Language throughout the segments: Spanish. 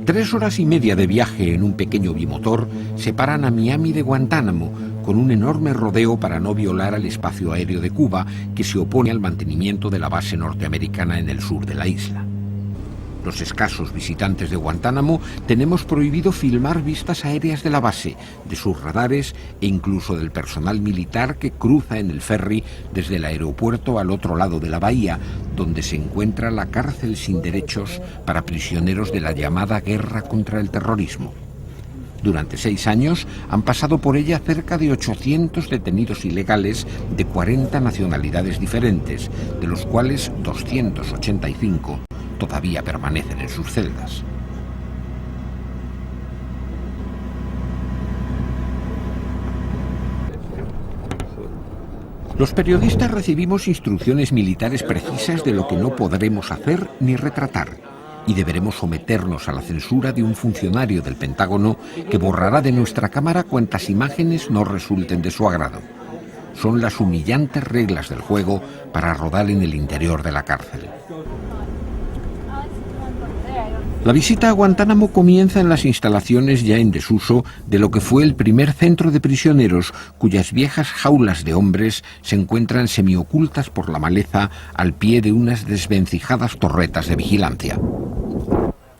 3 horas y media de viaje en un pequeño bimotor separan a Miami de Guantánamo, con un enorme rodeo para no violar el espacio aéreo de Cuba, que se opone al mantenimiento de la base norteamericana en el sur de la isla. Los escasos visitantes de Guantánamo tenemos prohibido filmar vistas aéreas de la base, de sus radares e incluso del personal militar que cruza en el ferry desde el aeropuerto al otro lado de la bahía, donde se encuentra la cárcel sin derechos para prisioneros de la llamada guerra contra el terrorismo. Durante 6 años han pasado por ella cerca de 800 detenidos ilegales de 40 nacionalidades diferentes, de los cuales 285 todavía permanecen en sus celdas. Los periodistas recibimos instrucciones militares precisas de lo que no podremos hacer ni retratar, y deberemos someternos a la censura de un funcionario del Pentágono que borrará de nuestra cámara cuantas imágenes no resulten de su agrado. Son las humillantes reglas del juego para rodar en el interior de la cárcel. La visita a Guantánamo comienza en las instalaciones ya en desuso de lo que fue el primer centro de prisioneros, cuyas viejas jaulas de hombres se encuentran semiocultas por la maleza al pie de unas desvencijadas torretas de vigilancia.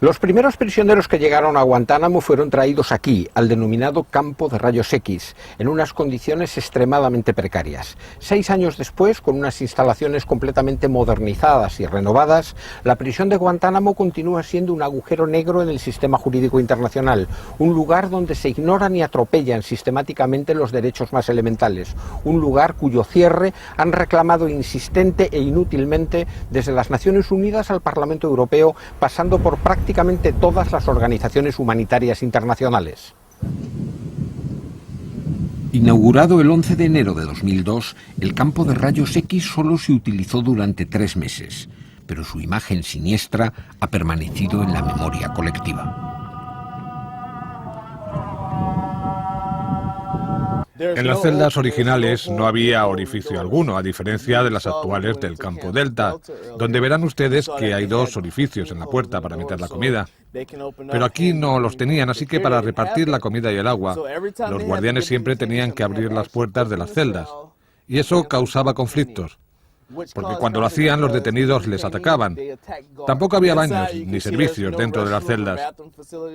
Los primeros prisioneros que llegaron a Guantánamo fueron traídos aquí, al denominado campo de rayos X, en unas condiciones extremadamente precarias. 6 años después, con unas instalaciones completamente modernizadas y renovadas, la prisión de Guantánamo continúa siendo un agujero negro en el sistema jurídico internacional, un lugar donde se ignoran y atropellan sistemáticamente los derechos más elementales, un lugar cuyo cierre han reclamado insistente e inútilmente desde las Naciones Unidas al Parlamento Europeo, pasando por prácticamente todas las organizaciones humanitarias internacionales. Inaugurado el 11 de enero de 2002, el campo de rayos X solo se utilizó durante 3 meses, pero su imagen siniestra ha permanecido en la memoria colectiva. En las celdas originales no había orificio alguno, a diferencia de las actuales del campo Delta, donde verán ustedes que hay 2 orificios en la puerta para meter la comida. Pero aquí no los tenían, así que para repartir la comida y el agua, los guardianes siempre tenían que abrir las puertas de las celdas. Y eso causaba conflictos, porque cuando lo hacían los detenidos les atacaban. Tampoco había baños ni servicios dentro de las celdas.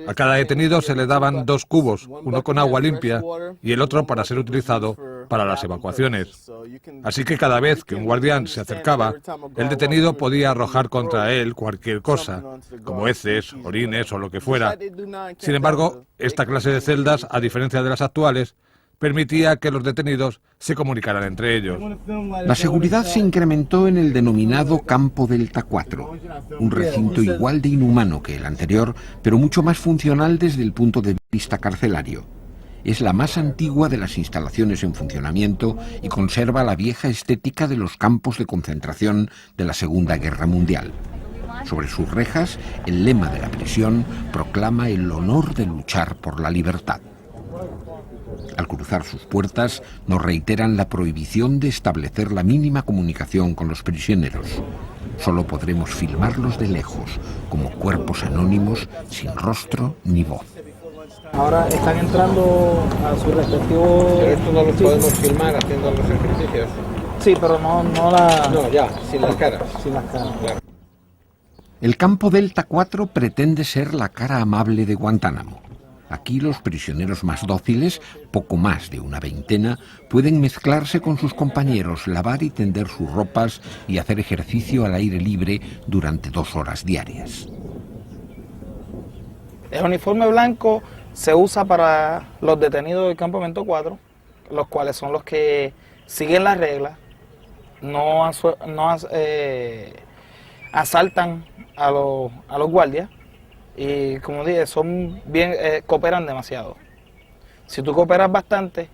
A cada detenido se le daban 2 cubos, uno con agua limpia y el otro para ser utilizado para las evacuaciones. Así que cada vez que un guardián se acercaba, el detenido podía arrojar contra él cualquier cosa, como heces, orines o lo que fuera. Sin embargo, esta clase de celdas, a diferencia de las actuales, permitía que los detenidos se comunicaran entre ellos. La seguridad se incrementó en el denominado Campo Delta 4, un recinto igual de inhumano que el anterior, pero mucho más funcional desde el punto de vista carcelario. Es la más antigua de las instalaciones en funcionamiento y conserva la vieja estética de los campos de concentración de la Segunda Guerra Mundial. Sobre sus rejas, el lema de la prisión proclama el honor de luchar por la libertad. Al cruzar sus puertas, nos reiteran la prohibición de establecer la mínima comunicación con los prisioneros. Solo podremos filmarlos de lejos, como cuerpos anónimos, sin rostro ni voz. Ahora están entrando a su respectivo... Pero esto no lo podemos filmar haciendo los ejercicios. Sí, pero no ya, sin las caras. Sin las caras. Claro. El campo Delta 4 pretende ser la cara amable de Guantánamo. Aquí los prisioneros más dóciles, poco más de una veintena, pueden mezclarse con sus compañeros, lavar y tender sus ropas y hacer ejercicio al aire libre durante 2 horas diarias. El uniforme blanco se usa para los detenidos del campamento 4, los cuales son los que siguen las reglas, no asaltan a los guardias. Y como dije, cooperan demasiado. Si tú cooperas bastante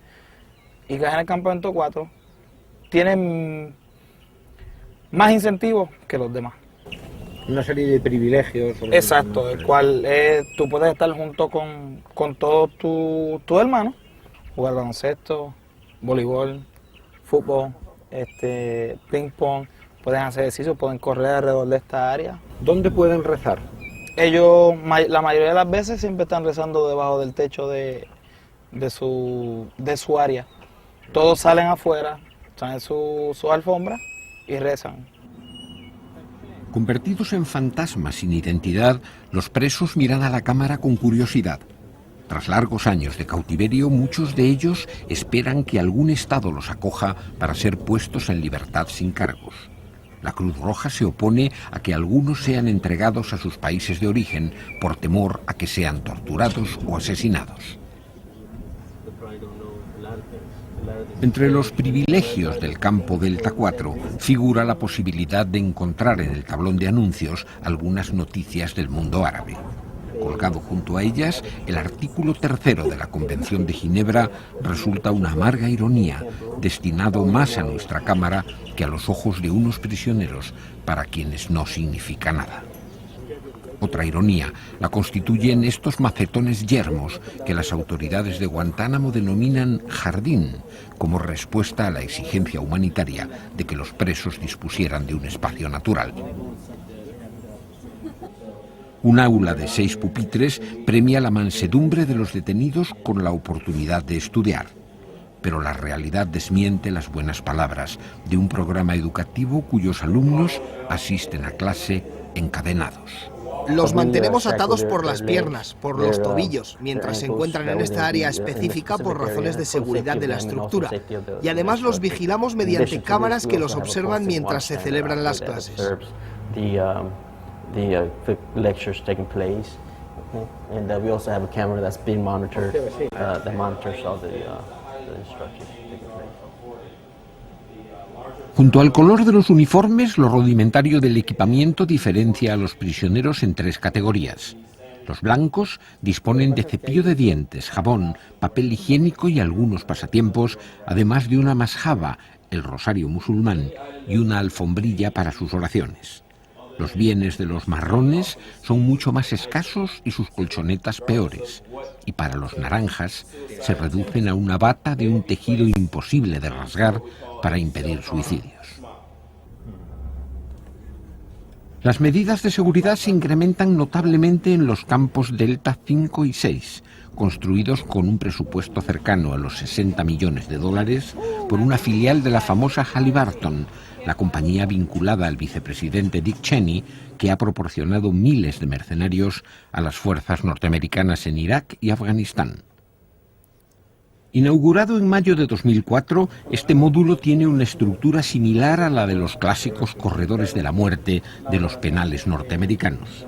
y caes en el campamento 4, tienen más incentivos que los demás. Una serie de privilegios. Exacto, el cual tú puedes estar junto con todos tus hermanos, jugar baloncesto, voleibol, fútbol, ping pong, pueden hacer ejercicio, pueden correr alrededor de esta área. ¿Dónde pueden rezar? ellos, la mayoría de las veces, siempre están rezando debajo del techo de su área. Todos salen afuera, traen su alfombra y rezan. Convertidos en fantasmas sin identidad, los presos miran a la cámara con curiosidad. Tras largos años de cautiverio, muchos de ellos esperan que algún estado los acoja para ser puestos en libertad sin cargos. La Cruz Roja se opone a que algunos sean entregados a sus países de origen por temor a que sean torturados o asesinados. Entre los privilegios del campo Delta 4 figura la posibilidad de encontrar en el tablón de anuncios algunas noticias del mundo árabe. Colgado junto a ellas, el artículo 3 de la Convención de Ginebra resulta una amarga ironía, destinado más a nuestra Cámara que a los ojos de unos prisioneros para quienes no significa nada. Otra ironía la constituyen estos macetones yermos que las autoridades de Guantánamo denominan jardín, como respuesta a la exigencia humanitaria de que los presos dispusieran de un espacio natural. Un aula de 6 pupitres premia la mansedumbre de los detenidos con la oportunidad de estudiar. Pero la realidad desmiente las buenas palabras de un programa educativo cuyos alumnos asisten a clase encadenados. Los mantenemos atados por las piernas, por los tobillos, mientras se encuentran en esta área específica por razones de seguridad de la estructura. Y además los vigilamos mediante cámaras que los observan mientras se celebran las clases. Junto al color de los uniformes, lo rudimentario del equipamiento diferencia a los prisioneros en 3 categorías. Los blancos disponen de cepillo de dientes, jabón, papel higiénico y algunos pasatiempos, además de una mashaba, el rosario musulmán, y una alfombrilla para sus oraciones. Los bienes de los marrones son mucho más escasos y sus colchonetas peores. Y para los naranjas se reducen a una bata de un tejido imposible de rasgar para impedir suicidios. Las medidas de seguridad se incrementan notablemente en los campos Delta 5 y 6, construidos con un presupuesto cercano a los $60 millones por una filial de la famosa Halliburton, la compañía vinculada al vicepresidente Dick Cheney, que ha proporcionado miles de mercenarios a las fuerzas norteamericanas en Irak y Afganistán. Inaugurado en mayo de 2004, este módulo tiene una estructura similar a la de los clásicos corredores de la muerte de los penales norteamericanos.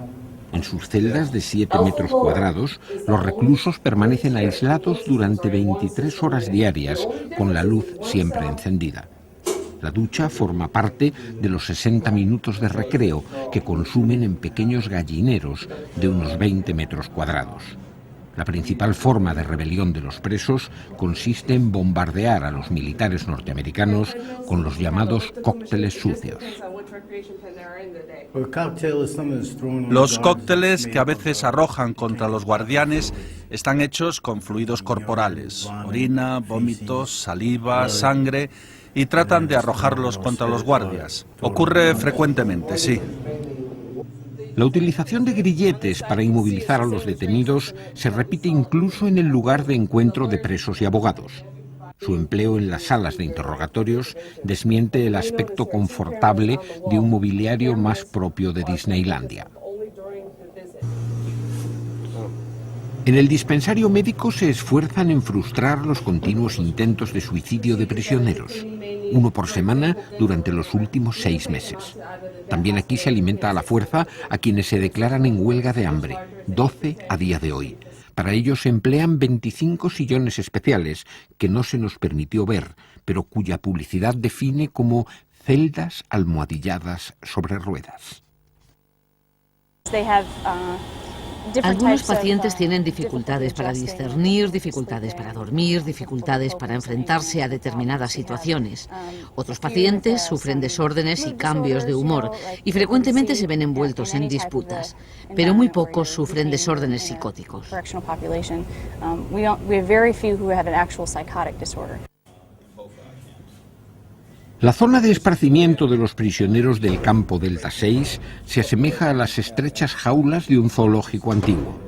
En sus celdas de 7 metros cuadrados, los reclusos permanecen aislados durante 23 horas diarias, con la luz siempre encendida. La ducha forma parte de los 60 minutos de recreo que consumen en pequeños gallineros de unos 20 metros cuadrados. La principal forma de rebelión de los presos consiste en bombardear a los militares norteamericanos con los llamados cócteles sucios. Los cócteles que a veces arrojan contra los guardianes están hechos con fluidos corporales, orina, vómitos, saliva, sangre, y tratan de arrojarlos contra los guardias. Ocurre frecuentemente, sí. La utilización de grilletes para inmovilizar a los detenidos se repite incluso en el lugar de encuentro de presos y abogados. Su empleo en las salas de interrogatorios desmiente el aspecto confortable de un mobiliario más propio de Disneylandia. En el dispensario médico se esfuerzan en frustrar los continuos intentos de suicidio de prisioneros, 1 por semana durante los últimos 6 meses. También aquí se alimenta a la fuerza a quienes se declaran en huelga de hambre, 12 a día de hoy. Para ello se emplean 25 sillones especiales que no se nos permitió ver, pero cuya publicidad define como celdas almohadilladas sobre ruedas. Algunos pacientes tienen dificultades para discernir, dificultades para dormir, dificultades para enfrentarse a determinadas situaciones. Otros pacientes sufren desórdenes y cambios de humor y frecuentemente se ven envueltos en disputas, pero muy pocos sufren desórdenes psicóticos. La zona de esparcimiento de los prisioneros del campo Delta 6 se asemeja a las estrechas jaulas de un zoológico antiguo.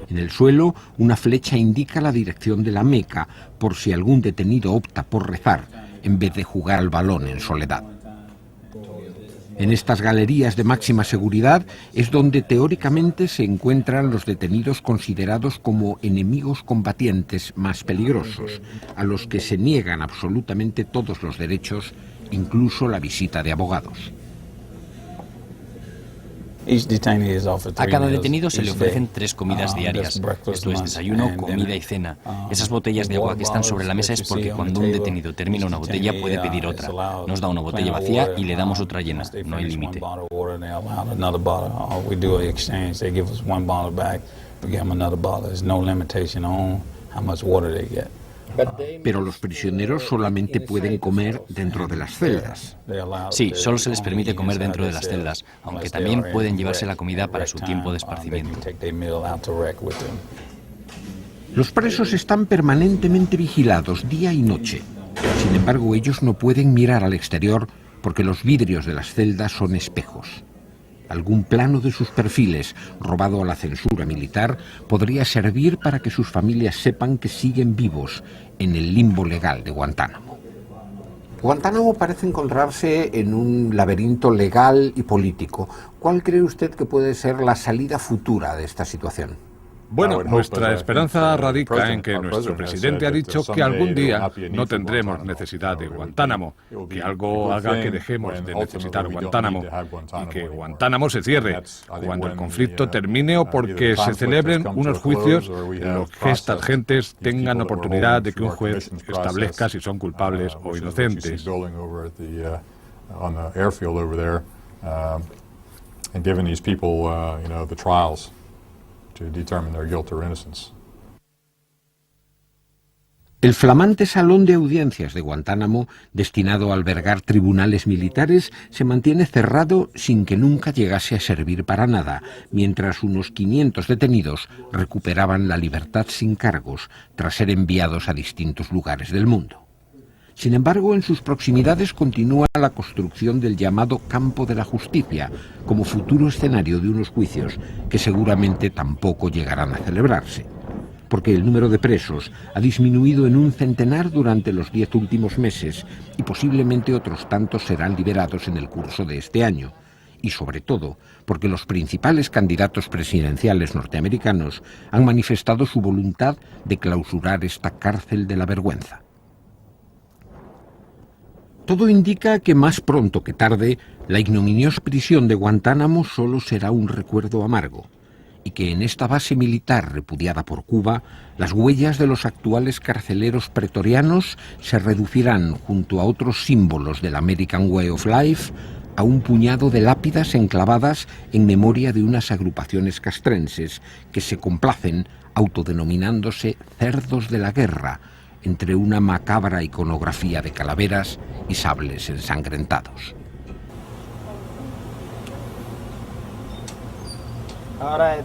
En el suelo, una flecha indica la dirección de la Meca, por si algún detenido opta por rezar, en vez de jugar al balón en soledad. En estas galerías de máxima seguridad es donde teóricamente se encuentran los detenidos considerados como enemigos combatientes más peligrosos, a los que se niegan absolutamente todos los derechos, incluso la visita de abogados. A cada detenido se le ofrecen 3 comidas diarias. Esto es desayuno, comida y cena. Esas botellas de agua que están sobre la mesa es porque cuando un detenido termina una botella puede pedir otra. Nos da una botella vacía y le damos otra llena. No hay límite. Pero los prisioneros solamente pueden comer dentro de las celdas. Sí, solo se les permite comer dentro de las celdas, aunque también pueden llevarse la comida para su tiempo de esparcimiento. Los presos están permanentemente vigilados día y noche. Sin embargo, ellos no pueden mirar al exterior porque los vidrios de las celdas son espejos. Algún plano de sus perfiles, robado a la censura militar, podría servir para que sus familias sepan que siguen vivos en el limbo legal de Guantánamo. Guantánamo parece encontrarse en un laberinto legal y político. ¿Cuál cree usted que puede ser la salida futura de esta situación? Bueno, nuestra esperanza radica en que nuestro presidente ha dicho que algún día no tendremos necesidad de Guantánamo, que algo haga que dejemos de necesitar Guantánamo y que Guantánamo se cierre cuando el conflicto termine o porque se celebren unos juicios en los que estas gentes tengan oportunidad de que un juez establezca si son culpables o inocentes. El flamante salón de audiencias de Guantánamo, destinado a albergar tribunales militares, se mantiene cerrado sin que nunca llegase a servir para nada, mientras unos 500 detenidos recuperaban la libertad sin cargos tras ser enviados a distintos lugares del mundo. Sin embargo, en sus proximidades continúa la construcción del llamado Campo de la Justicia, como futuro escenario de unos juicios que seguramente tampoco llegarán a celebrarse, porque el número de presos ha disminuido en un centenar durante los 10 últimos meses y posiblemente otros tantos serán liberados en el curso de este año, y sobre todo porque los principales candidatos presidenciales norteamericanos han manifestado su voluntad de clausurar esta cárcel de la vergüenza. Todo indica que más pronto que tarde, la ignominiosa prisión de Guantánamo solo será un recuerdo amargo, y que en esta base militar repudiada por Cuba, las huellas de los actuales carceleros pretorianos se reducirán, junto a otros símbolos del American Way of Life, a un puñado de lápidas enclavadas en memoria de unas agrupaciones castrenses que se complacen autodenominándose cerdos de la guerra, entre una macabra iconografía de calaveras y sables ensangrentados. Ahora